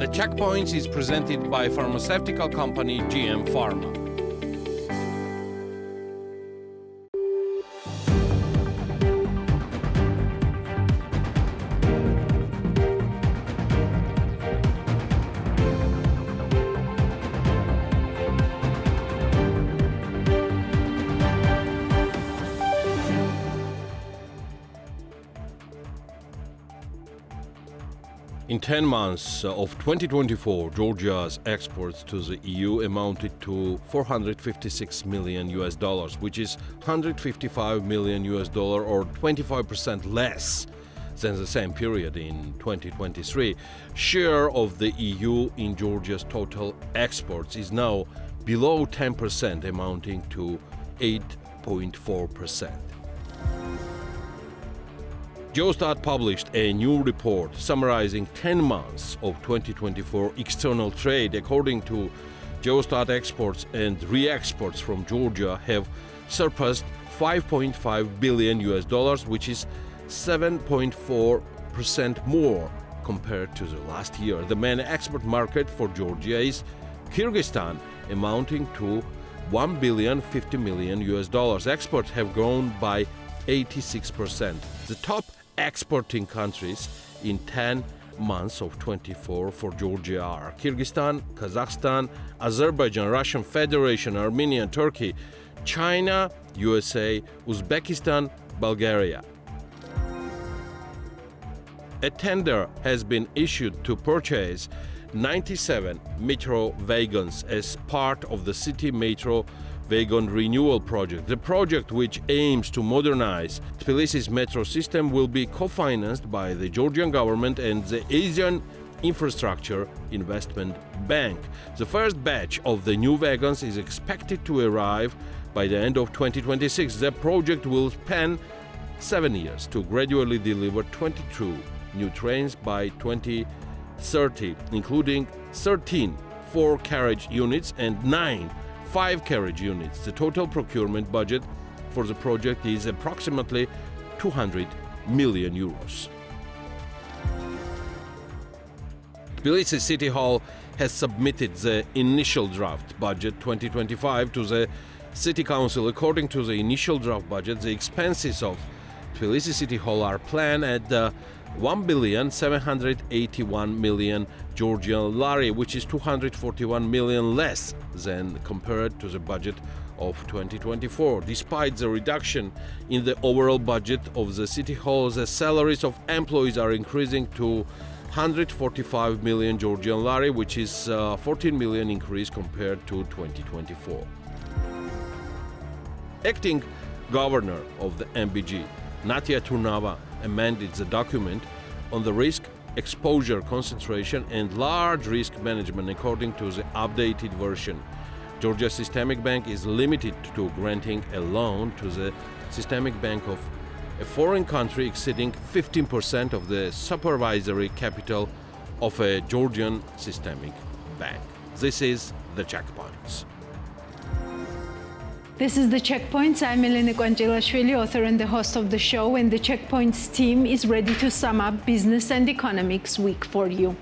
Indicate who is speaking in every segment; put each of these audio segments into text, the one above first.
Speaker 1: The Checkpoints is presented by pharmaceutical company GM Pharma. In 10 months of 2024, Georgia's exports to the EU amounted to $456 million, which is $155 million or 25% less than the same period in 2023. Share of the EU in Georgia's total exports is now below 10%, amounting to 8.4%. Geostat published a new report summarizing 10 months of 2024 external trade. According to Geostat, exports and re-exports from Georgia have surpassed $5.5 billion, which is 7.4% more compared to the last year. The main export market for Georgia is Kyrgyzstan, amounting to $1.05 billion. Exports have grown by 86%. The top exporting countries in 10 months of 24 for Georgia are Kyrgyzstan, Kazakhstan, Azerbaijan, Russian Federation, Armenia, Turkey, China, USA, Uzbekistan, Bulgaria. A tender has been issued to purchase 97 metro wagons as part of the City Metro Wagon Renewal Project. The project, which aims to modernize Tbilisi's metro system, will be co-financed by the Georgian government and the Asian Infrastructure Investment Bank. The first batch of the new wagons is expected to arrive by the end of 2026. The project will span 7 years to gradually deliver 22 new trains by 2030, including 13 4-carriage units and 9 5-carriage units. The total procurement budget for the project is approximately 200 million euros. Tbilisi City Hall has submitted the initial draft budget 2025 to the City Council. According to the initial draft budget, the expenses of Tbilisi City Hall are planned at $1.781 billion Georgian lari, which is 241 million less than compared to the budget of 2024. Despite the reduction in the overall budget of the City Hall, the salaries of employees are increasing to 145 million Georgian lari, which is 14 million increase compared to 2024. Acting Governor of the MBG, Natia Turnava, amended the document on the risk exposure concentration and large risk management. According to the updated version, Georgia Systemic Bank is limited to granting a loan to the systemic bank of a foreign country exceeding 15% of the supervisory capital of a Georgian systemic bank. This is the Checkpoints.
Speaker 2: This is the Checkpoints. I'm Elena Kwanjelashvili, author and the host of the show, and the Checkpoints team is ready to sum up business and economics week for you.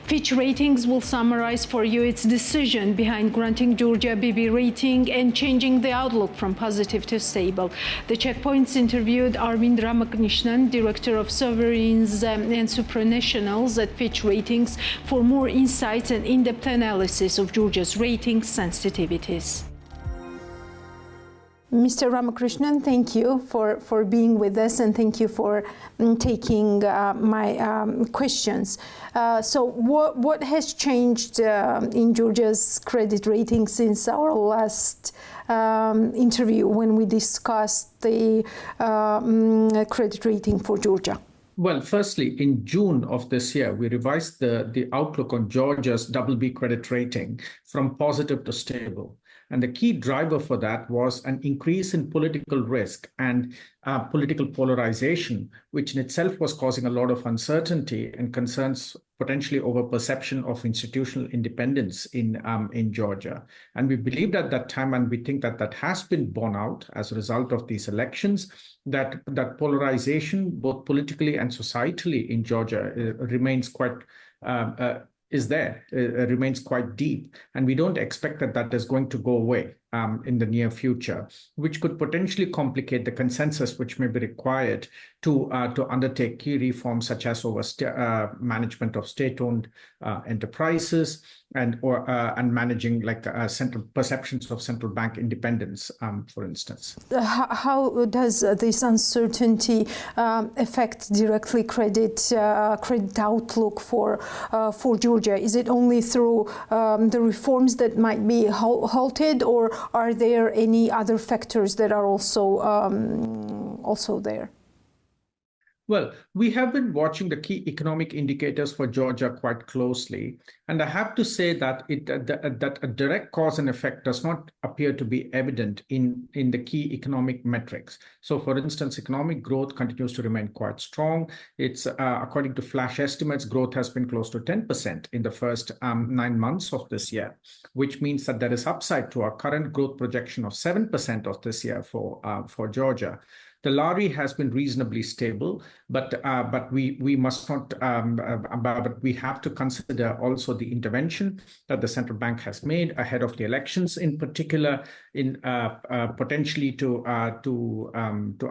Speaker 2: Fitch Ratings will summarize for you its decision behind granting Georgia BB rating and changing the outlook from positive to stable. The Checkpoints interviewed Arvind Ramakrishnan, Director of Sovereigns and Supranationals at Fitch Ratings, for more insights and in-depth analysis of Georgia's rating sensitivities. Mr. Ramakrishnan, thank you for being with us, and thank you for taking my questions. So what has changed in Georgia's credit rating since our last interview when we discussed the credit rating for Georgia?
Speaker 3: Well, firstly, in June of this year, we revised the outlook on Georgia's BB credit rating from positive to stable. And the key driver for that was an increase in political risk and political polarization, which in itself was causing a lot of uncertainty and concerns potentially over perception of institutional independence in Georgia. And we believed at that time, and we think that that has been borne out as a result of these elections, that polarization, both politically and societally in Georgia, remains quite is there, remains quite deep. And we don't expect that that is going to go away in the near future, which could potentially complicate the consensus which may be required to undertake key reforms such as over management of state-owned enterprises and managing like central perceptions of central bank independence, for instance.
Speaker 2: How does this uncertainty affect directly credit outlook for Georgia? Is it only through the reforms that might be halted, or are there any other factors that are also there?
Speaker 3: Well, we have been watching the key economic indicators for Georgia quite closely, and I have to say that that a direct cause and effect does not appear to be evident in the key economic metrics. So, for instance, economic growth continues to remain quite strong. It's according to flash estimates, growth has been close to 10% in the first 9 months of this year, which means that there is upside to our current growth projection of 7% of this year for Georgia. The lari has been reasonably stable, but we must not. But we have to consider also the intervention that the central bank has made ahead of the elections, in particular, in potentially to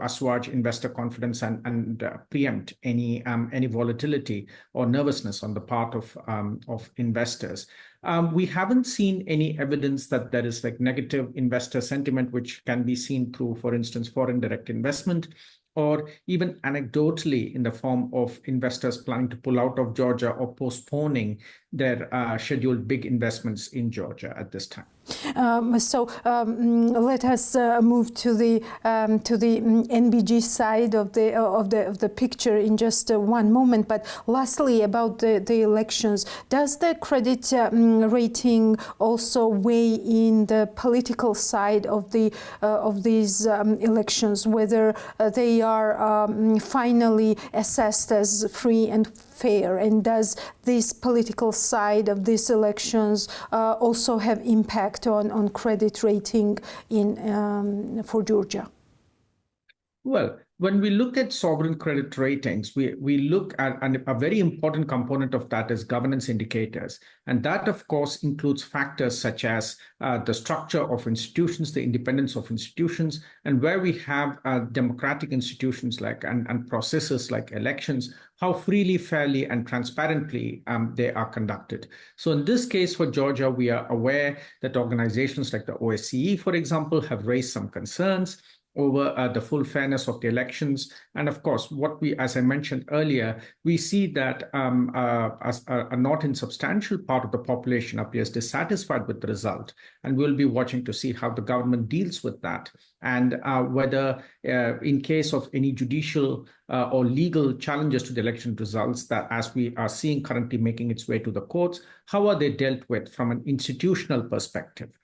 Speaker 3: assuage investor confidence and preempt any volatility or nervousness on the part of investors. We haven't seen any evidence that there is like negative investor sentiment, which can be seen through, for instance, foreign direct investment, or even anecdotally in the form of investors planning to pull out of Georgia or postponing their scheduled big investments in Georgia at this time.
Speaker 2: Let us move to the NBG side of the picture in just one moment. But lastly, about the elections, does the credit rating also weigh in the political side of these elections, whether they are finally assessed as free and fair, and does this political side of these elections also have impact on credit rating for Georgia?
Speaker 3: Well, when we look at sovereign credit ratings, we look at a very important component of that is governance indicators. And that, of course, includes factors such as the structure of institutions, the independence of institutions, and where we have democratic institutions like and processes like elections, how freely, fairly, and transparently they are conducted. So in this case for Georgia, we are aware that organizations like the OSCE, for example, have raised some concerns over the full fairness of the elections. And of course, as I mentioned earlier, we see that a not insubstantial part of the population appears dissatisfied with the result. And we'll be watching to see how the government deals with that, and whether in case of any judicial or legal challenges to the election results that, as we are seeing currently making its way to the courts, how are they dealt with from an institutional perspective?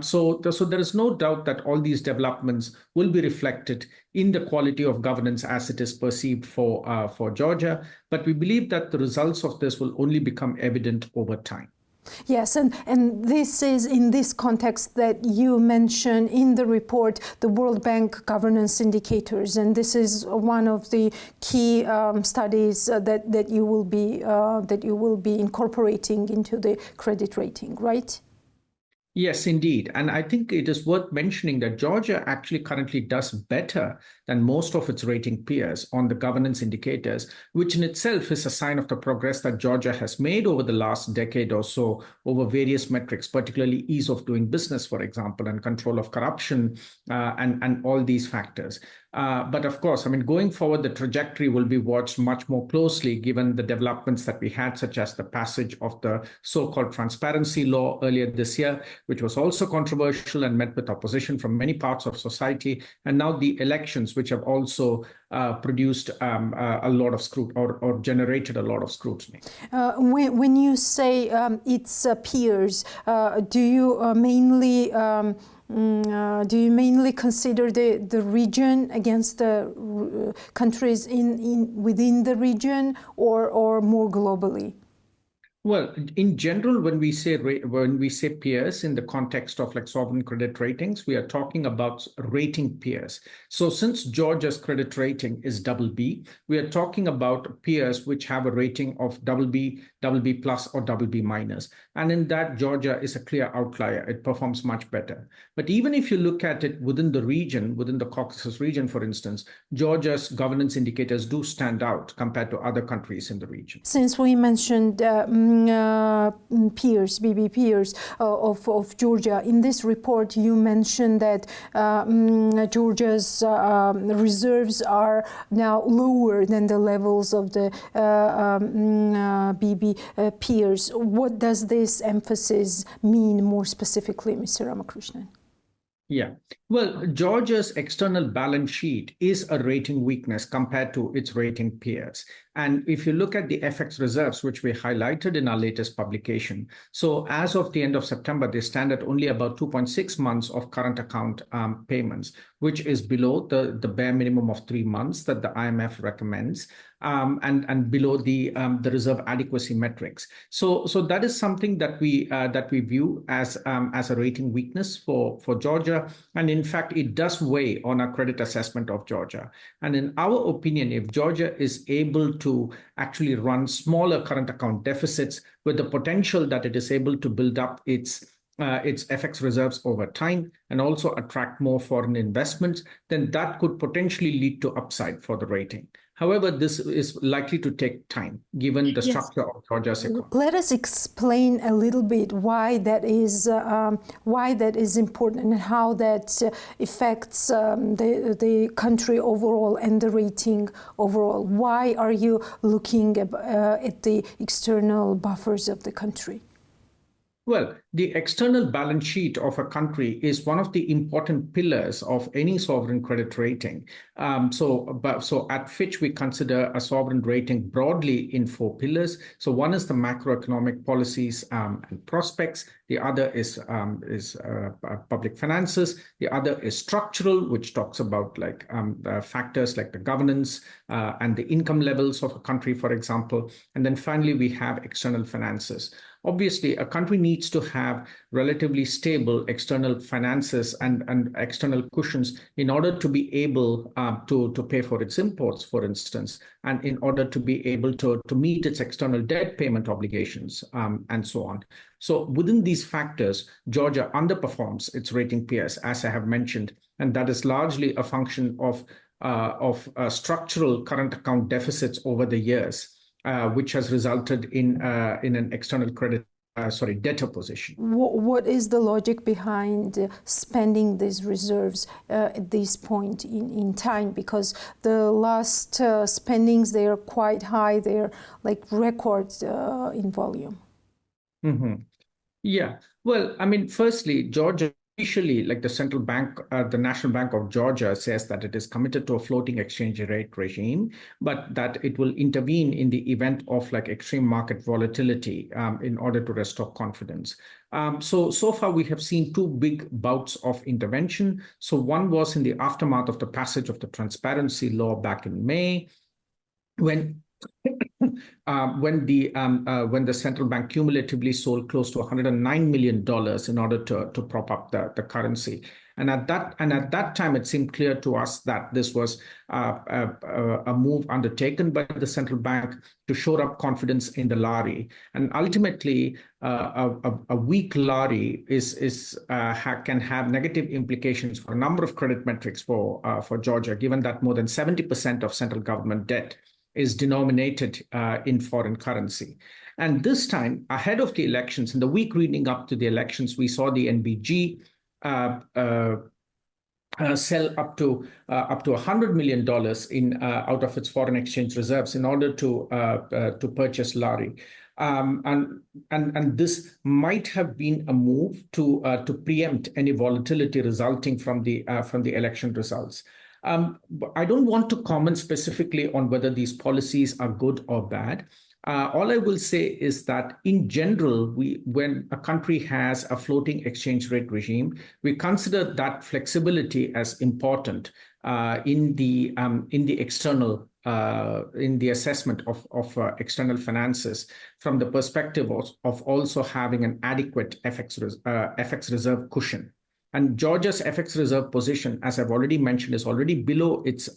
Speaker 3: So there is no doubt that all these developments will be reflected in the quality of governance as it is perceived for Georgia. But we believe that the results of this will only become evident over time.
Speaker 2: Yes, and this is in this context that you mention in the report the World Bank governance indicators, and this is one of the key studies that you will be incorporating into the credit rating, right?
Speaker 3: Yes, indeed. And I think it is worth mentioning that Georgia actually currently does better than most of its rating peers on the governance indicators, which in itself is a sign of the progress that Georgia has made over the last decade or so over various metrics, particularly ease of doing business, for example, and control of corruption and all these factors. But of course, I mean, going forward, the trajectory will be watched much more closely given the developments that we had, such as the passage of the so-called transparency law earlier this year, which was also controversial and met with opposition from many parts of society. And now the elections, which have also produced a lot of scrutiny or generated a lot of scrutiny.
Speaker 2: When you say its peers, do you mainly consider the region against the countries within the region, or more globally?
Speaker 3: Well, in general, when we say peers in the context of like sovereign credit ratings, we are talking about rating peers. So since Georgia's credit rating is double B, we are talking about peers which have a rating of double B, double B plus, or double B minus. And in that, Georgia is a clear outlier. It performs much better. But even if you look at it within the region, within the Caucasus region, for instance, Georgia's governance indicators do stand out compared to other countries in the region.
Speaker 2: Since we mentioned peers, BB peers of Georgia, in this report you mentioned that Georgia's reserves are now lower than the levels of the BB peers. What does this emphasis mean more specifically, Mr. Ramakrishnan?
Speaker 3: Yeah, well, Georgia's external balance sheet is a rating weakness compared to its rating peers. And if you look at the FX reserves, which we highlighted in our latest publication, so as of the end of September, they stand at only about 2.6 months of current account payments, which is below the bare minimum of 3 months that the IMF recommends, and below the reserve adequacy metrics. So that is something that we view as a rating weakness for Georgia, and in fact, it does weigh on our credit assessment of Georgia. And in our opinion, if Georgia is able to actually run smaller current account deficits with the potential that it is able to build up its FX reserves over time and also attract more foreign investments, then that could potentially lead to upside for the rating. However, this is likely to take time given the structure of Georgia's economy.
Speaker 2: Let us explain a little bit why that is important and how that affects the country overall and the rating overall. Why are you looking at the external buffers of the country?
Speaker 3: Well, the external balance sheet of a country is one of the important pillars of any sovereign credit rating. So at Fitch, we consider a sovereign rating broadly in 4 pillars. So one is the macroeconomic policies and prospects. The other is public finances. The other is structural, which talks about like factors like the governance and the income levels of a country, for example. And then finally, we have external finances. Obviously, a country needs to have relatively stable external finances and external cushions in order to be able to pay for its imports, for instance, and in order to be able to meet its external debt payment obligations and so on. So within these factors, Georgia underperforms its rating peers, as I have mentioned, and that is largely a function of structural current account deficits over the years. Which has resulted in an external debtor position.
Speaker 2: What is the logic behind spending these reserves at this point in time? Because the last spendings, they are quite high. They're like records in volume.
Speaker 3: Mm-hmm. Yeah. Well, I mean, firstly, Georgia, officially, like the central bank, the National Bank of Georgia says that it is committed to a floating exchange rate regime, but that it will intervene in the event of like extreme market volatility in order to restore confidence. So far, we have seen 2 big bouts of intervention. So one was in the aftermath of the passage of the transparency law back in May, when the central bank cumulatively sold close to $109 million in order to prop up the currency. And at that time, it seemed clear to us that this was a move undertaken by the central bank to shore up confidence in the lari. And ultimately, a weak lari can have negative implications for a number of credit metrics for Georgia, given that more than 70% of central government debt is denominated in foreign currency. And this time, ahead of the elections, in the week leading up to the elections, we saw the NBG sell up to $100 million out of its foreign exchange reserves in order to purchase lari. And this might have been a move to preempt any volatility resulting from the election results. I don't want to comment specifically on whether these policies are good or bad. All I will say is that in general, when a country has a floating exchange rate regime, we consider that flexibility as important in the external in the assessment of external finances from the perspective of also having an adequate FX reserve cushion. And Georgia's FX reserve position, as I've already mentioned, is already below its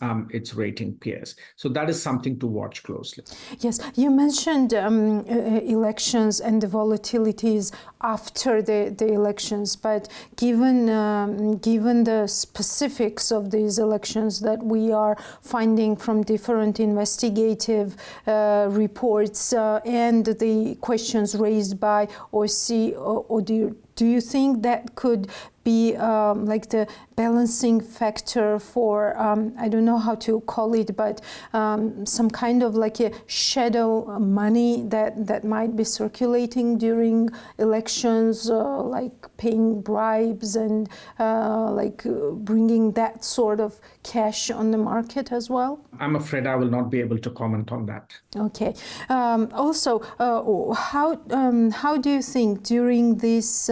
Speaker 3: rating peers. So that is something to watch closely.
Speaker 2: Yes, you mentioned elections and the volatilities after the elections, but given the specifics of these elections that we are finding from different investigative reports and the questions raised by OSCE, ODIHR, do you think that could be like the balancing factor for, I don't know how to call it, but some kind of like a shadow money that might be circulating during elections, like paying bribes and bringing that sort of cash on the market as well?
Speaker 3: I'm afraid I will not be able to comment on that.
Speaker 2: Okay. Also, how do you think during this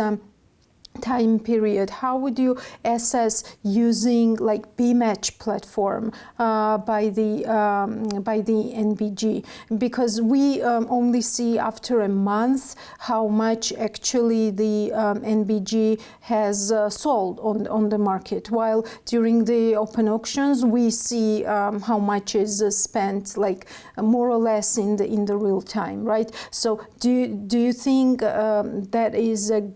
Speaker 2: time period, how would you assess using like BMatch platform by the NBG? Because we only see after a month how much actually the NBG has sold on the market, while during the open auctions we see how much is spent, like more or less in the real time, right? So do you think that is a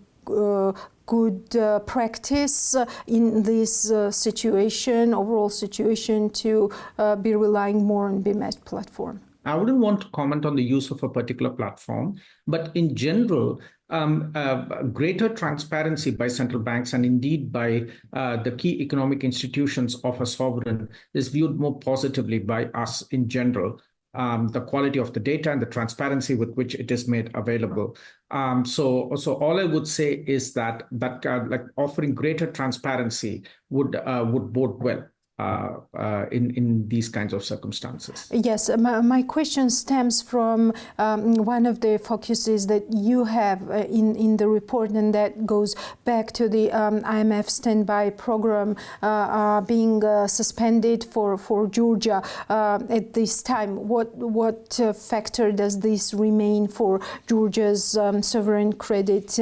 Speaker 2: good practice in this overall situation, to be relying more on BMatch platform?
Speaker 3: I wouldn't want to comment on the use of a particular platform, but in general, greater transparency by central banks and indeed by the key economic institutions of a sovereign is viewed more positively by us in general. The quality of the data and the transparency with which it is made available. So all I would say is that like offering greater transparency would bode well in these kinds of circumstances.
Speaker 2: Yes, my question stems from one of the focuses that you have in the report, and that goes back to the IMF standby program being suspended for Georgia at this time. What factor does this remain for Georgia's sovereign credit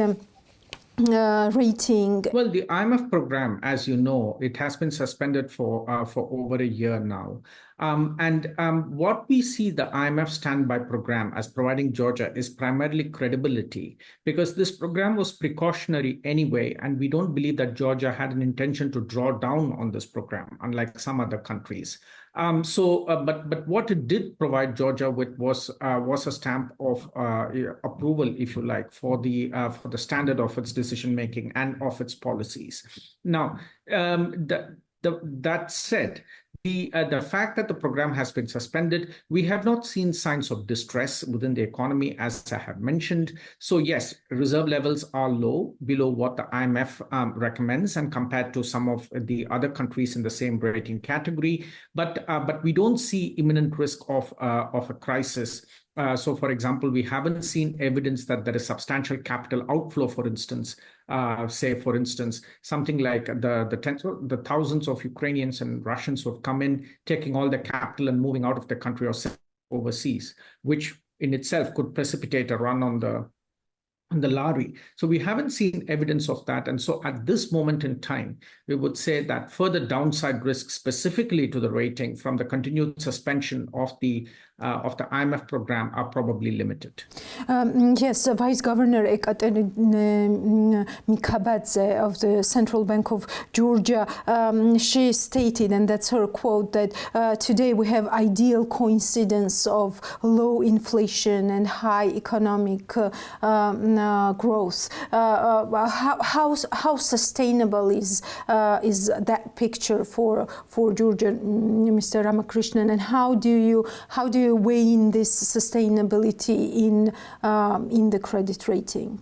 Speaker 2: rating?
Speaker 3: Well, the IMF program, as you know, it has been suspended for over a year now. What we see the IMF standby program as providing Georgia is primarily credibility, because this program was precautionary anyway, and we don't believe that Georgia had an intention to draw down on this program, unlike some other countries. But what it did provide Georgia with was a stamp of approval, if you like, for the standard of its decision making and of its policies. Now, that said, the fact that the program has been suspended, we have not seen signs of distress within the economy, as I have mentioned. So yes, reserve levels are low, below what the IMF recommends, and compared to some of the other countries in the same rating category. But we don't see imminent risk of a crisis. So, for example, we haven't seen evidence that there is substantial capital outflow, for instance. For instance, something like the thousands of Ukrainians and Russians who have come in, taking all the capital and moving out of the country or overseas, which in itself could precipitate a run on the lari. So we haven't seen evidence of that. And so at this moment in time, we would say that further downside risks specifically to the rating from the continued suspension of the IMF program are probably limited.
Speaker 2: Yes, Vice Governor Ekaterina Mikhabadze of the Central Bank of Georgia, she stated, and that's her quote, that today we have ideal coincidence of low inflation and high economic growth. How sustainable is that picture for Georgia, Mr. Ramakrishnan, and how do you weigh in this sustainability in the credit rating?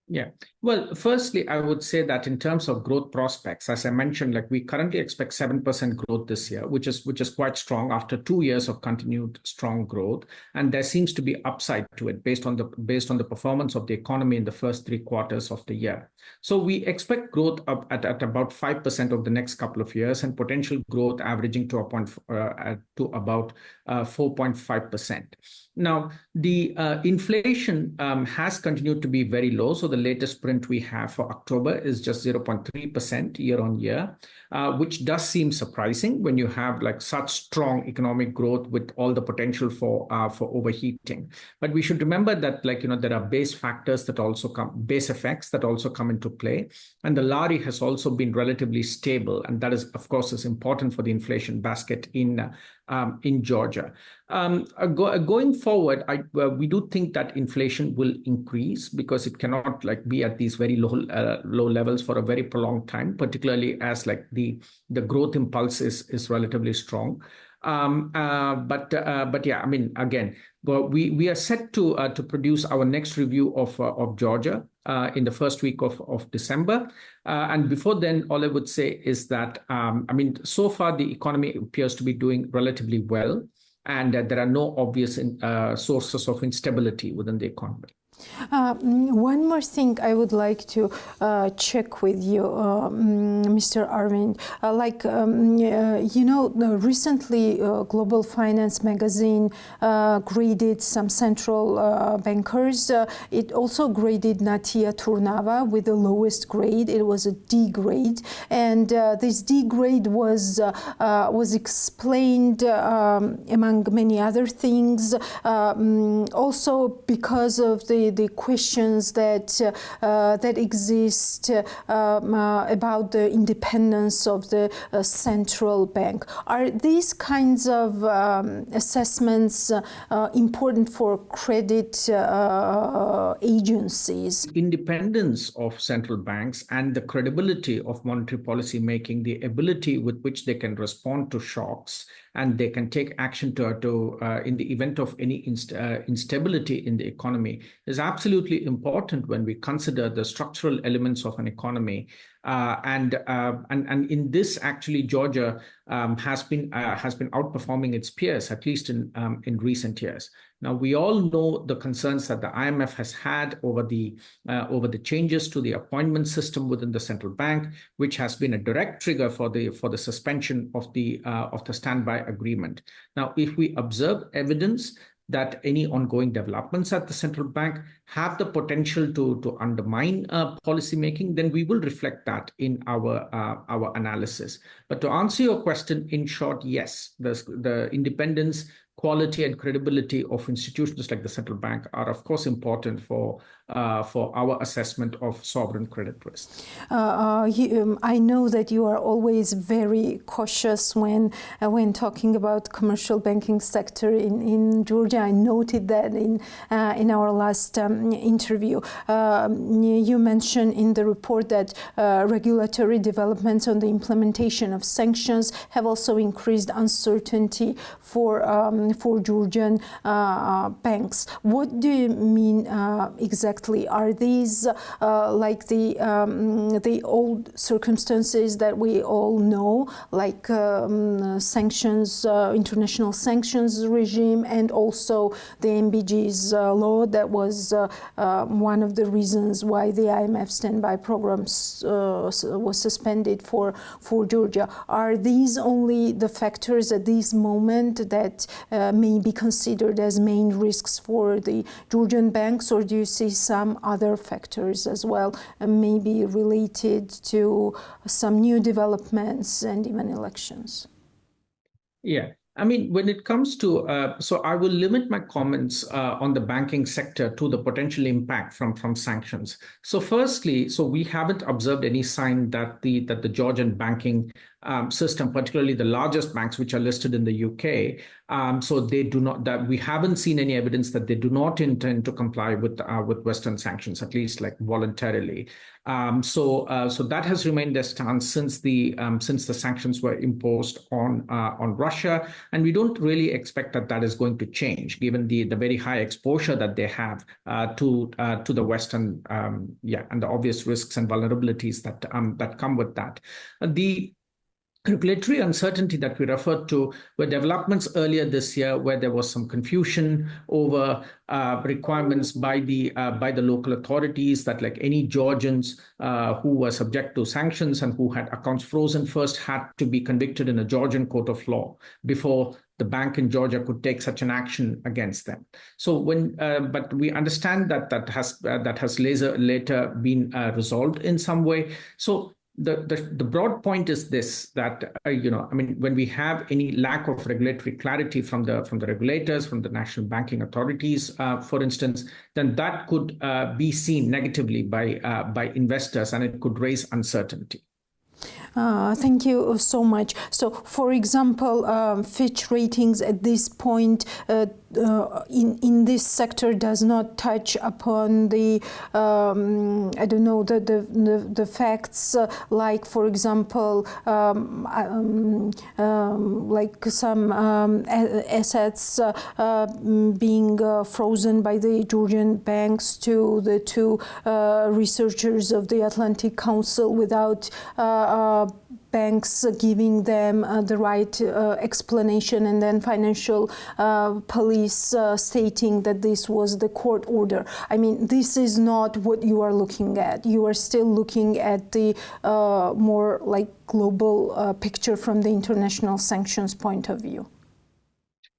Speaker 3: Yeah. Well, firstly, I would say that in terms of growth prospects, as I mentioned, like we currently expect 7% growth this year, which is quite strong after 2 years of continued strong growth. And there seems to be upside to it based on the performance of the economy in the first 3 quarters of the year. So we expect growth up at about 5% over the next couple of years, and potential growth averaging to about 4.5%. Now, the inflation has continued to be very low. So the latest print we have for October is just 0.3% year on year, which does seem surprising when you have like such strong economic growth with all the potential for overheating. But we should remember that, like, there are base effects that also come into play, and the lari has also been relatively stable, and that is, of course, is important for the inflation basket in Georgia. Going forward, we do think that inflation will increase because it cannot like be at these very low levels for a very prolonged time, particularly as like the growth impulse is relatively strong. But yeah, I mean, again, we are set to produce our next review of Georgia in the first week of December. And before then, all I would say is that, I mean, so far the economy appears to be doing relatively well, and there are no obvious sources of instability within the economy.
Speaker 2: One more thing I would like to check with you, Mr. Arvind. Recently Global Finance magazine graded some central bankers. It also graded Natia Turnava with the lowest grade. It was a D grade, and this D grade was explained among many other things, also because of the questions that exist about the independence of the central bank. Are these kinds of assessments important for credit agencies?
Speaker 3: Independence of central banks and the credibility of monetary policy making, the ability with which they can respond to shocks, and they can take action in the event of any instability in the economy, is absolutely important when we consider the structural elements of an economy. And in this, actually, Georgia has been outperforming its peers, at least in recent years. Now, we all know the concerns that the IMF has had over the changes to the appointment system within the central bank, which has been a direct trigger for the suspension of the standby agreement. Now, if we observe evidence that any ongoing developments at the central bank have the potential to undermine policymaking, then we will reflect that in our analysis. But to answer your question, in short, yes, the independence, quality, and credibility of institutions like the central bank are, of course, important for our assessment of sovereign credit risk.
Speaker 2: I know that you are always very cautious when talking about commercial banking sector in Georgia. I noted that in our last interview. You mentioned in the report that regulatory developments on the implementation of sanctions have also increased uncertainty for Georgian banks. What do you mean exactly? Are these like the old circumstances that we all know, like sanctions, international sanctions regime, and also the MBG's law that was one of the reasons why the IMF standby programs was suspended for Georgia? Are these only the factors at this moment that may be considered as main risks for the Georgian banks, or do you see some other factors as well, maybe related to some new developments and even elections?
Speaker 3: Yeah. I mean, when it comes to, so I will limit my comments on the banking sector to the potential impact from sanctions. So firstly, we haven't observed any sign that the Georgian banking system, particularly the largest banks which are listed in the UK. So they do not. That we haven't seen any evidence that they do not intend to comply with Western sanctions, at least like voluntarily. So that has remained their stance since the sanctions were imposed on Russia, and we don't really expect that is going to change, given the very high exposure that they have to the Western, and the obvious risks and vulnerabilities that come with that. The regulatory uncertainty that we referred to were developments earlier this year where there was some confusion over requirements by the local authorities that like any Georgians who were subject to sanctions and who had accounts frozen first had to be convicted in a Georgian court of law before the bank in Georgia could take such an action against them. So but we understand that has later been resolved in some way. So the broad point is this, that when we have any lack of regulatory clarity from the regulators, from the national banking authorities, for instance, then that could be seen negatively by investors, and it could raise uncertainty.
Speaker 2: Thank you so much. So, for example, Fitch Ratings at this point in this sector does not touch upon the the facts like, for example, like some assets being frozen by the Georgian banks to the two researchers of the Atlantic Council without banks giving them the right explanation, and then financial police stating that this was the court order. I mean, this is not what you are looking at. You are still looking at the more like global picture from the international sanctions point of view.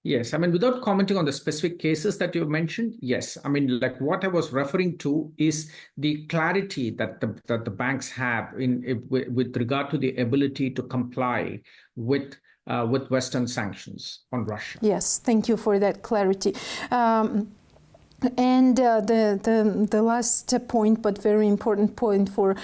Speaker 3: Yes, I mean, without commenting on the specific cases that you mentioned, yes, I mean, like what I was referring to is the clarity that the banks have with regard to the ability to comply with Western sanctions on Russia.
Speaker 2: Yes, thank you for that clarity. And the last point, but very important point for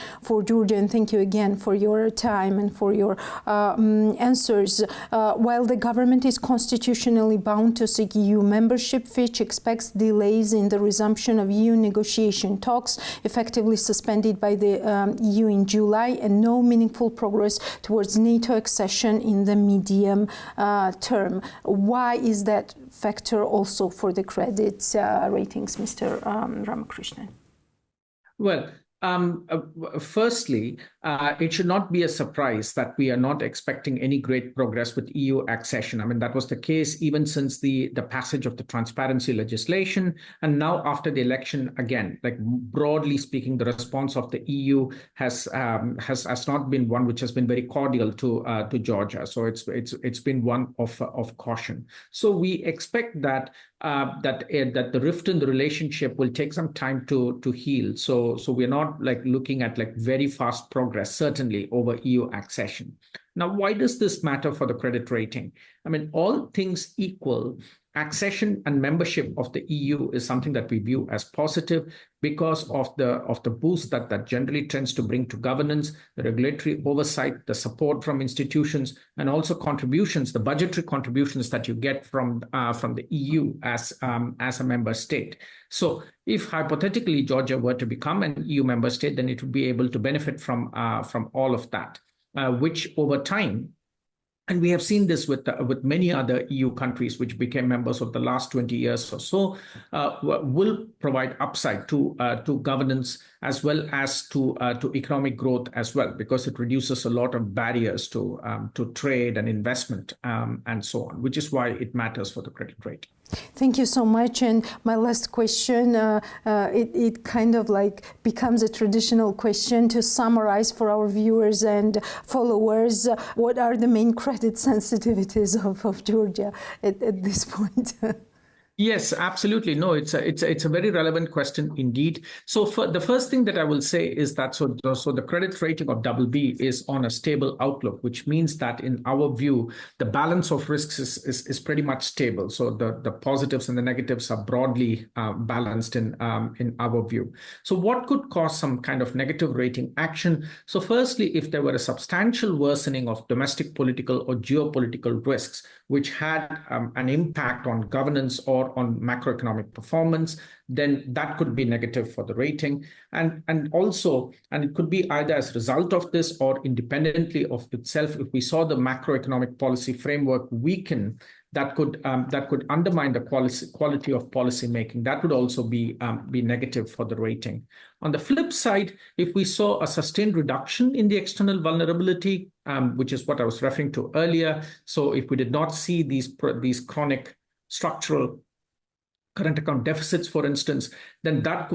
Speaker 2: Georgia, and thank you again for your time and for your answers. While the government is constitutionally bound to seek EU membership, Fitch expects delays in the resumption of EU negotiation talks, effectively suspended by the EU in July, and no meaningful progress towards NATO accession in the medium term. Why is that factor also for the credit ratings, Mr. Ramakrishnan?
Speaker 3: Well, firstly, it should not be a surprise that we are not expecting any great progress with EU accession. I mean, that was the case even since the passage of the transparency legislation. And now after the election, again, like broadly speaking, the response of the EU has not been one which has been very cordial to Georgia. So it's been one of caution. So we expect that the rift in the relationship will take some time to heal. So we're not like looking at like very fast progress, certainly over EU accession. Now, why does this matter for the credit rating? I mean, all things equal, accession and membership of the EU is something that we view as positive because of the boost that generally tends to bring to governance, the regulatory oversight, the support from institutions, and also contributions, the budgetary contributions that you get from the EU as a member state. So if hypothetically Georgia were to become an EU member state, then it would be able to benefit from all of that, which over time, and we have seen this with many other EU countries which became members of the last 20 years or so, will provide upside to governance as well as to economic growth as well, because it reduces a lot of barriers to trade and investment and so on, which is why it matters for the credit rating.
Speaker 2: Thank you so much. And my last question, it kind of like becomes a traditional question to summarize for our viewers and followers. What are the main credit sensitivities of Georgia at this point?
Speaker 3: Yes, absolutely. No, it's a very relevant question indeed. So for the first thing that I will say is that so the credit rating of BB is on a stable outlook, which means that in our view, the balance of risks is pretty much stable. So the positives and the negatives are broadly balanced in our view. So what could cause some kind of negative rating action? So firstly, if there were a substantial worsening of domestic political or geopolitical risks, which had an impact on governance or on macroeconomic performance, then that could be negative for the rating. And it could be either as a result of this or independently of itself. If we saw the macroeconomic policy framework weaken, that could undermine the quality of policy making. That would also be negative for the rating. On the flip side, if we saw a sustained reduction in the external vulnerability, which is what I was referring to earlier, so if we did not see these chronic structural current account deficits, for instance, then that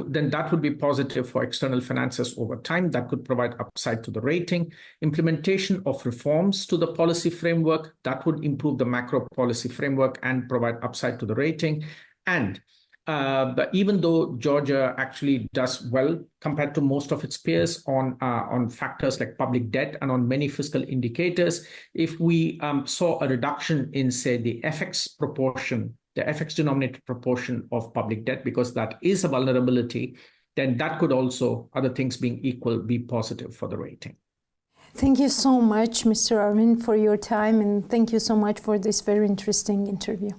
Speaker 3: would be positive for external finances over time. That could provide upside to the rating. Implementation of reforms to the policy framework, that would improve the macro policy framework and provide upside to the rating. And but even though Georgia actually does well compared to most of its peers on factors like public debt and on many fiscal indicators, if we saw a reduction in, say, the FX proportion, the FX denominated proportion of public debt, because that is a vulnerability, then that could also, other things being equal, be positive for the rating.
Speaker 2: Thank you so much, Mr. Arvind, for your time, and thank you so much for this very interesting interview.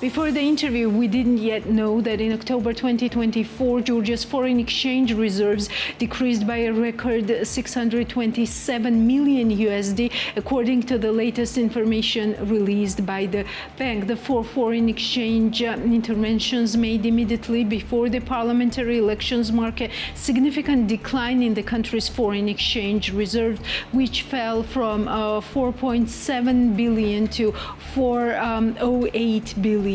Speaker 2: Before the interview, we didn't yet know that in October 2024, Georgia's foreign exchange reserves decreased by a record 627 million USD, according to the latest information released by the bank. The four foreign exchange interventions made immediately before the parliamentary elections mark a significant decline in the country's foreign exchange reserves, which fell from 4.7 billion to 4.08 billion.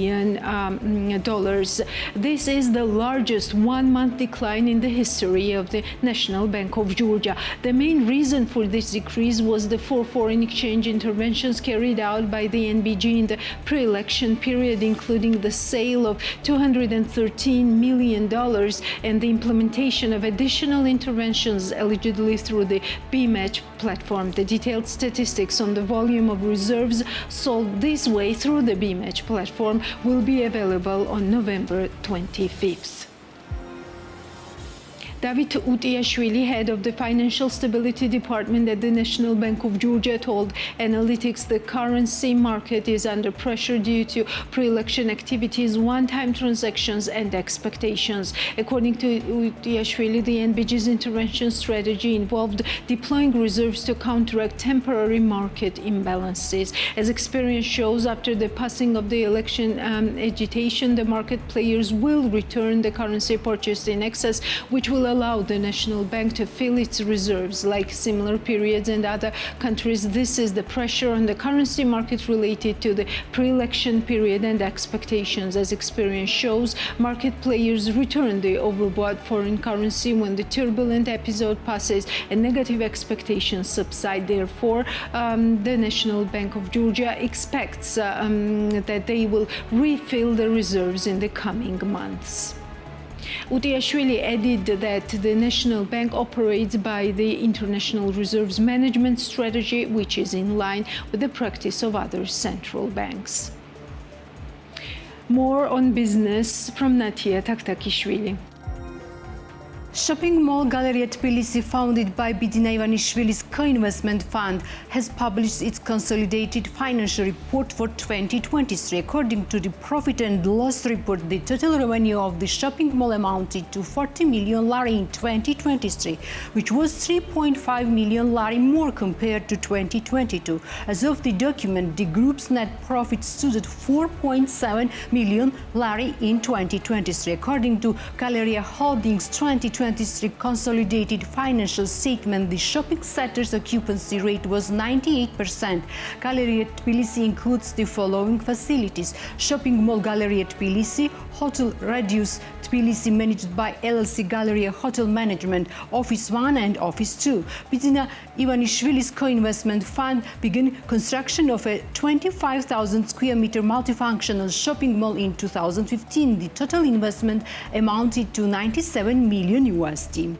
Speaker 2: This is the largest one-month decline in the history of the National Bank of Georgia. The main reason for this decrease was the four foreign exchange interventions carried out by the NBG in the pre-election period, including the sale of $213 million and the implementation of additional interventions allegedly through the BMatch platform. The detailed statistics on the volume of reserves sold this way through the BMatch platform will be available on November 25th. David Utiashvili, head of the Financial Stability Department at the National Bank of Georgia, told analytics the currency market is under pressure due to pre-election activities, one-time transactions and expectations. According to Utiashvili, the NBG's intervention strategy involved deploying reserves to counteract temporary market imbalances. As experience shows, after the passing of the election agitation, the market players will return the currency purchased in excess, which will allow the National Bank to fill its reserves. Like similar periods in other countries, this is the pressure on the currency market related to the pre-election period and expectations. As experience shows, market players return the overbought foreign currency when the turbulent episode passes and negative expectations subside. Therefore, the National Bank of Georgia expects that they will refill the reserves in the coming months. Utiashvili added that the National Bank operates by the International Reserves Management Strategy, which is in line with the practice of other central banks. More on business from Natia Taktakishvili.
Speaker 4: Shopping mall Galleria Tbilisi, founded by Bidina Ivanishvili's co-investment fund, has published its consolidated financial report for 2023. According to the profit and loss report, the total revenue of the shopping mall amounted to 40 million lari in 2023, which was 3.5 million lari more compared to 2022. As of the document, the group's net profit stood at 4.7 million lari in 2023. According to Galleria Holdings' 2023 2023 consolidated financial statement, the shopping center's occupancy rate was 98%. Galleria Tbilisi includes the following facilities: shopping mall Galleria Tbilisi, Hotel Radius Tbilisi managed by LLC Galleria Hotel Management, Office 1 and Office 2. Bidzina Ivanishvili's co-investment fund began construction of a 25,000 square meter multifunctional shopping mall in 2015. The total investment amounted to 97 million USD.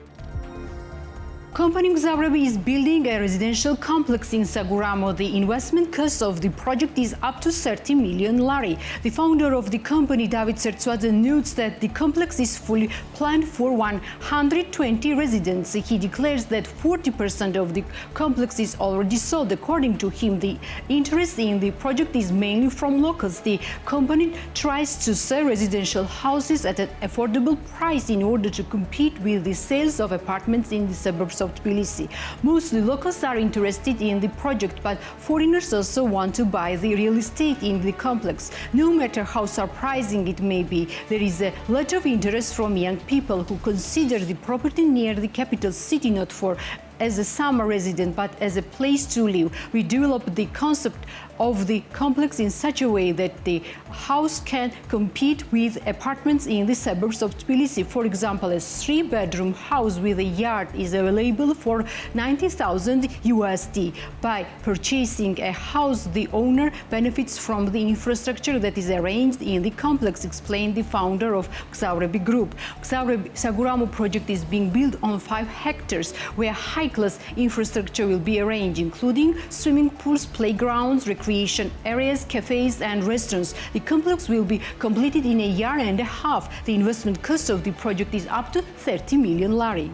Speaker 4: Company Xavrebi is building a residential complex in Saguramo. The investment cost of the project is up to 30 million lari. The founder of the company, David Sertsuadze, notes that the complex is fully planned for 120 residents. He declares that 40% of the complex is already sold. According to him, the interest in the project is mainly from locals. The company tries to sell residential houses at an affordable price in order to compete with the sales of apartments in the suburbs of Tbilisi. Mostly locals are interested in the project, but foreigners also want to buy the real estate in the complex. No matter how surprising it may be, there is a lot of interest from young people who consider the property near the capital city not for as a summer resident, but as a place to live. We developed the concept of the complex in such a way that the house can compete with apartments in the suburbs of Tbilisi. For example, a 3-bedroom house with a yard is available for 90,000 USD. By purchasing a house, the owner benefits from the infrastructure that is arranged in the complex, explained the founder of Xavrebi Group. Xavrebi Saguramo project is being built on 5 hectares, where high-class infrastructure will be arranged, including swimming pools, playgrounds, recreation areas, cafes and restaurants. The complex will be completed in a year and a half. The investment cost of the project is up to 30 million lari.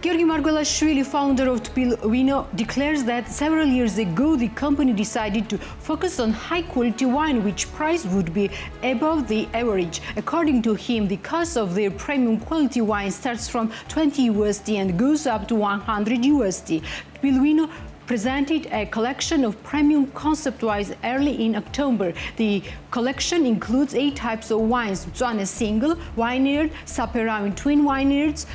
Speaker 4: Georgi Margvelashvili, founder of Tbilvino, declares that several years ago the company decided to focus on high-quality wine, which price would be above the average. According to him, the cost of their premium quality wine starts from 20 USD and goes up to 100 USD. Tbilvino presented a collection of premium concept-wines early in October. The collection includes 8 types of wines: Mtsuane single vineyard, Saperavi twin vineyards,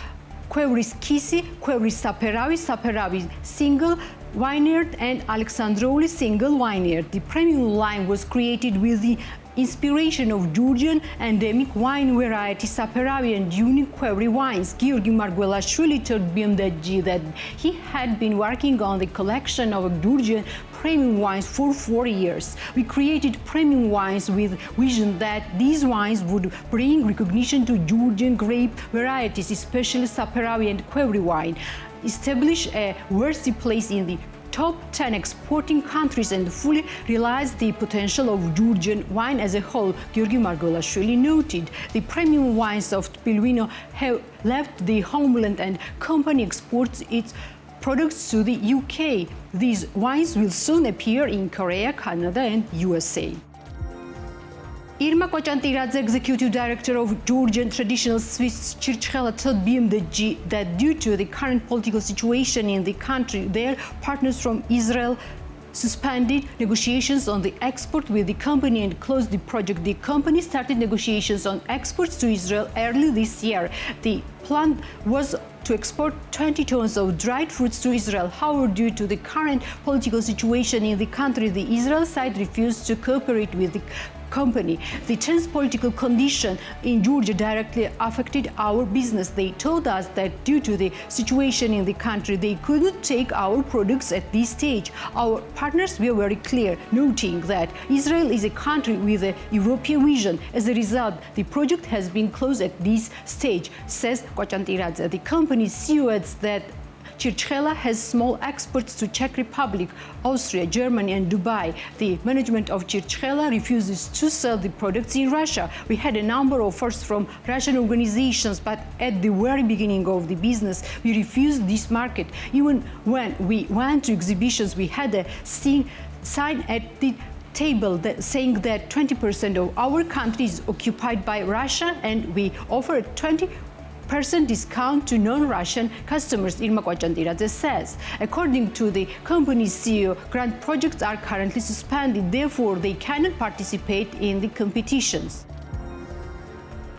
Speaker 4: Quevris Kisi, Quevris Saperavi, Saperavi single vineyard, and Alexandrouli single vineyard. The premium line was created with the inspiration of Georgian endemic wine variety Saperavi and unique Quevri wines. Georgi Margvelashvili told BMDG that he had been working on the collection of Georgian premium wines for 4 years. We created premium wines with vision that these wines would bring recognition to Georgian grape varieties, especially Saperavi and Quevri wine, establish a worthy place in the top 10 exporting countries and fully realize the potential of Georgian wine as a whole, Georgi Margvelashvili noted. The premium wines of Tbilvino have left the homeland and company exports its products to the UK. These wines will soon appear in Korea, Canada and USA. Irma Koçantiradze, executive director of Georgian traditional Swiss Çirçhela, told BMDG that due to the current political situation in the country, their partners from Israel suspended negotiations on the export with the company and closed the project. The company started negotiations on exports to Israel early this year. The plan was to export 20 tons of dried fruits to Israel. However, due to the current political situation in the country, the Israel side refused to cooperate with the company. The tense political condition in Georgia directly affected our business. They told us that due to the situation in the country, they couldn't take our products at this stage. Our partners were very clear, noting that Israel is a country with a European vision. As a result, the project has been closed at this stage, says Koçantiradze. The company's CEO adds that Çirçhela has small exports to Czech Republic, Austria, Germany and Dubai. The management of Çirçhela refuses to sell the products in Russia. We had a number of offers from Russian organizations, but at the very beginning of the business, we refused this market. Even when we went to exhibitions, we had a sign at the table saying that 20% of our country is occupied by Russia, and we offered 20% discount to non-Russian customers, Irma Koçantiradze says. According to the company's CEO, grant projects are currently suspended, therefore they cannot participate in the competitions.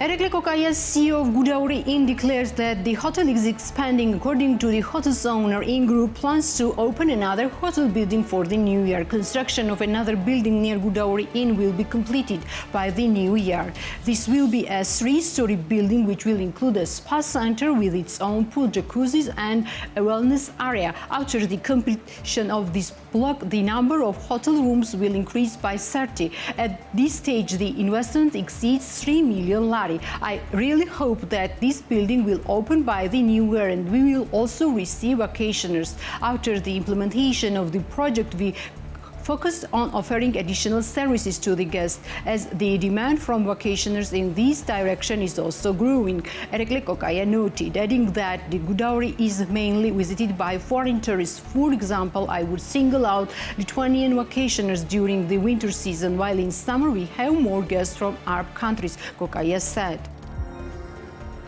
Speaker 4: Erekle Kokaya, CEO of Gudauri Inn, declares that the hotel is expanding. According to the hotel's owner, Inn Group plans to open another hotel building for the new year. Construction of another building near Gudauri Inn will be completed by the new year. This will be a 3-story building which will include a spa center with its own pool, jacuzzis and a wellness area. After the completion of this block, the number of hotel rooms will increase by 30. At this stage, the investment exceeds 3 million lari. I really hope that this building will open by the new year and we will also receive vacationers. After the implementation of the project, we focused on offering additional services to the guests, as the demand from vacationers in this direction is also growing. Erekle Kokaya noted, adding that the Gudauri is mainly visited by foreign tourists. For example, I would single out Lithuanian vacationers during the winter season, while in summer we have more guests from Arab countries, Kokaya said.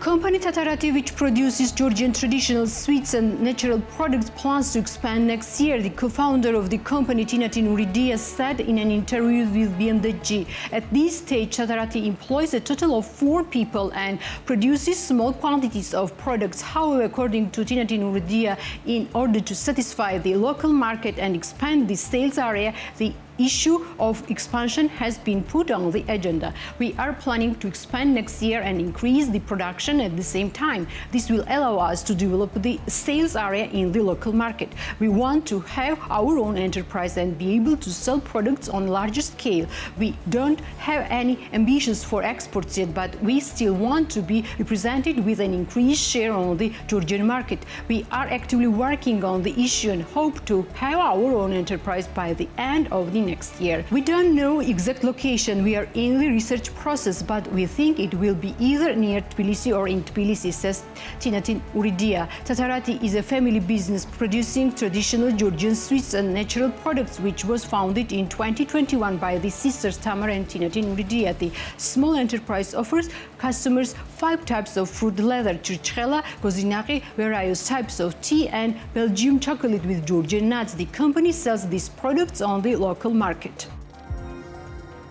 Speaker 4: Company Tatarati, which produces Georgian traditional sweets and natural products, plans to expand next year. The co-founder of the company, Tinatin Uridia, said in an interview with BMDG. At this stage, Tatarati employs a total of 4 people and produces small quantities of products. However, according to Tinatin Uridia, in order to satisfy the local market and expand the sales area, the issue of expansion has been put on the agenda. We are planning to expand next year and increase the production at the same time. This will allow us to develop the sales area in the local market. We want to have our own enterprise and be able to sell products on a larger scale. We don't have any ambitions for exports yet, but we still want to be represented with an increased share on the Georgian market. We are actively working on the issue and hope to have our own enterprise by the end of the next year. We don't know exact location. We are in the research process, but we think it will be either near Tbilisi or in Tbilisi, says Tinatin Uridia. Tatarati is a family business producing traditional Georgian sweets and natural products, which was founded in 2021 by the sisters Tamar and Tinatin Uridia. The small enterprise offers customers 5 types of fruit leather, chirchela, kozinaki, various types of tea, and Belgium chocolate with Georgian nuts. The company sells these products on the local market.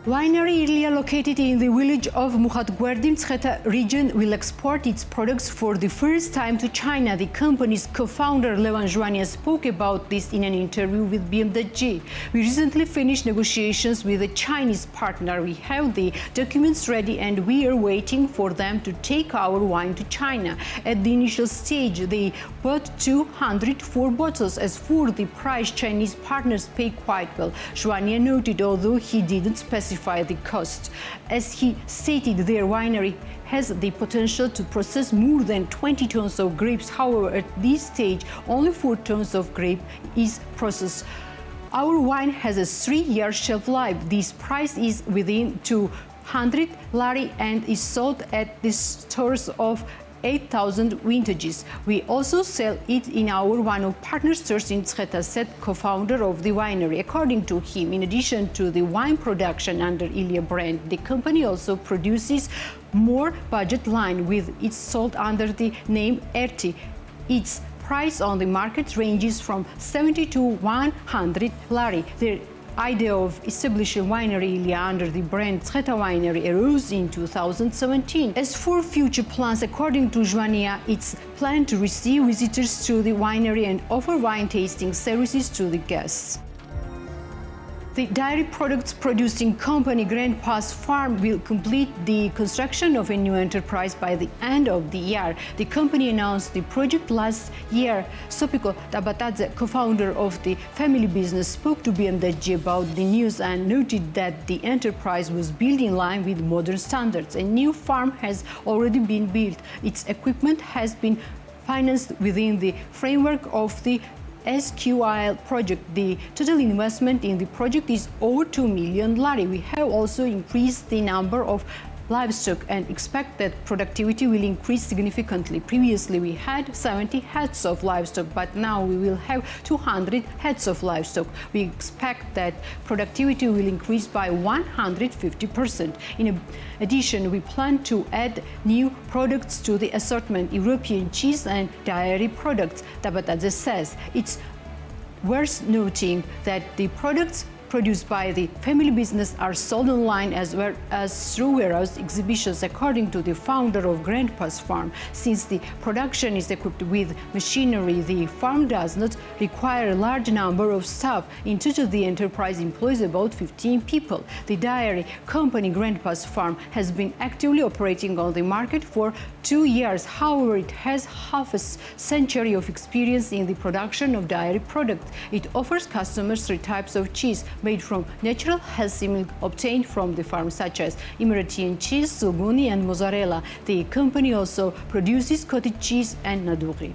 Speaker 4: Winery Ilia, located in the village of Mukhatgverdi, Mtskheta region, will export its products for the first time to China. The company's co-founder Levan Zhuania spoke about this in an interview with BMDG. We recently finished negotiations with a Chinese partner. We have the documents ready and we are waiting for them to take our wine to China. At the initial stage, they bought 204 bottles. As for the price, Chinese partners pay quite well. Zhuania noted, although he didn't specify the cost. As he stated, their winery has the potential to process more than 20 tons of grapes. However, at this stage, only 4 tons of grape is processed. Our wine has a 3-year shelf life. This price is within 200 lari and is sold at the stores of 8,000 vintages. We also sell it in our one of partner stores in Mtskheta, said co-founder of the winery. According to him, in addition to the wine production under Ilia brand, the company also produces more budget line with it sold under the name Erti. Its price on the market ranges from 70 to 100 lari. The idea of establishing winery Ilia under the brand Mtskheta Winery arose in 2017. As for future plans, according to Zhuania, it's planned to receive visitors to the winery and offer wine tasting services to the guests. The dairy products producing company Grand Pass Farm will complete the construction of a new enterprise by the end of the year. The company announced the project last year. Sopiko Tabatadze, co-founder of the family business, spoke to BMDG about the news and noted that the enterprise was built in line with modern standards. A new farm has already been built. Its equipment has been financed within the framework of the SQIL project. The total investment in the project is over 2 million lari. We have also increased the number of livestock and expect that productivity will increase significantly. Previously, we had 70 heads of livestock, but now we will have 200 heads of livestock. We expect that productivity will increase by 150%. In addition, we plan to add new products to the assortment, European cheese and dairy products. Tabatadze says it's worth noting that the products produced by the family business are sold online as well as through warehouse exhibitions, according to the founder of Grandpa's Farm. Since the production is equipped with machinery, the farm does not require a large number of staff. In total, the enterprise employs about 15 people. The dairy company Grandpa's Farm has been actively operating on the market for 2 years. However, it has half a century of experience in the production of dairy products. It offers customers 3 types of cheese made from natural healthy milk obtained from the farm, such as Emiratian cheese, Sulguni, and mozzarella. The company also produces cottage cheese and naduri.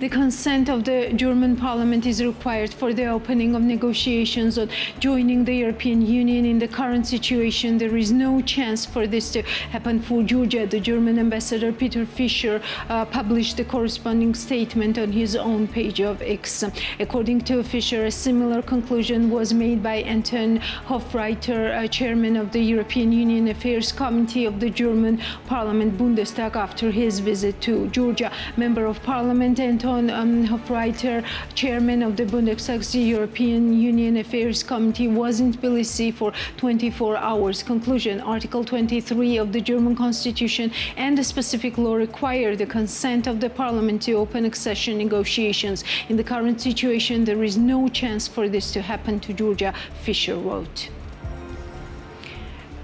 Speaker 2: The consent of the German parliament is required for the opening of negotiations on joining the European Union. In the current situation, there is no chance for this to happen for Georgia. The German ambassador Peter Fischer published the corresponding statement on his own page of X. According to Fischer, a similar conclusion was made by Anton Hofreiter, chairman of the European Union Affairs Committee of the German Parliament Bundestag, after his visit to Georgia. Member of Parliament Anton Hofreiter, chairman of the Bundestag's European Union Affairs Committee, was in Tbilisi for 24 hours. Conclusion: Article 23 of the German Constitution and a specific law require the consent of the parliament to open accession negotiations. In the current situation, there is no chance for this to happen to Georgia, Fischer wrote.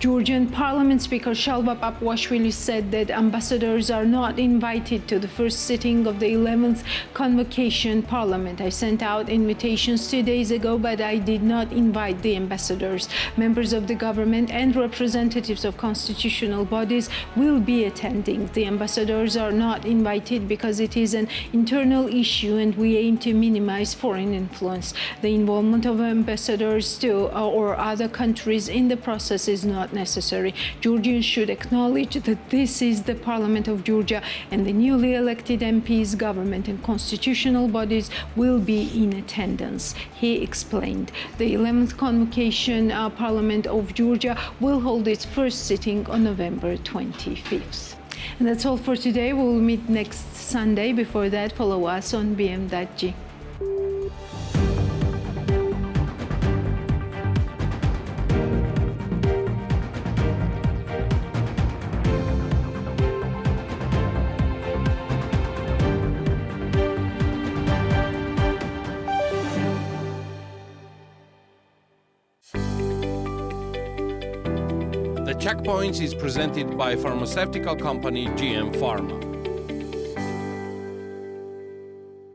Speaker 2: Georgian Parliament Speaker Shalva Papuashvili said that ambassadors are not invited to the first sitting of the 11th Convocation Parliament. I sent out invitations 2 days ago, but I did not invite the ambassadors. Members of the government and representatives of constitutional bodies will be attending. The ambassadors are not invited because it is an internal issue and we aim to minimize foreign influence. The involvement of ambassadors to or other countries in the process is not necessary. Georgians should acknowledge that this is the Parliament of Georgia and the newly elected MPs, government and constitutional bodies will be in attendance, he explained. The 11th Convocation Parliament of Georgia will hold its first sitting on November 25th. And that's all for today. We will meet next Sunday. Before that, follow us on BM.G.
Speaker 1: The Checkpoints is presented by pharmaceutical company GM Pharma.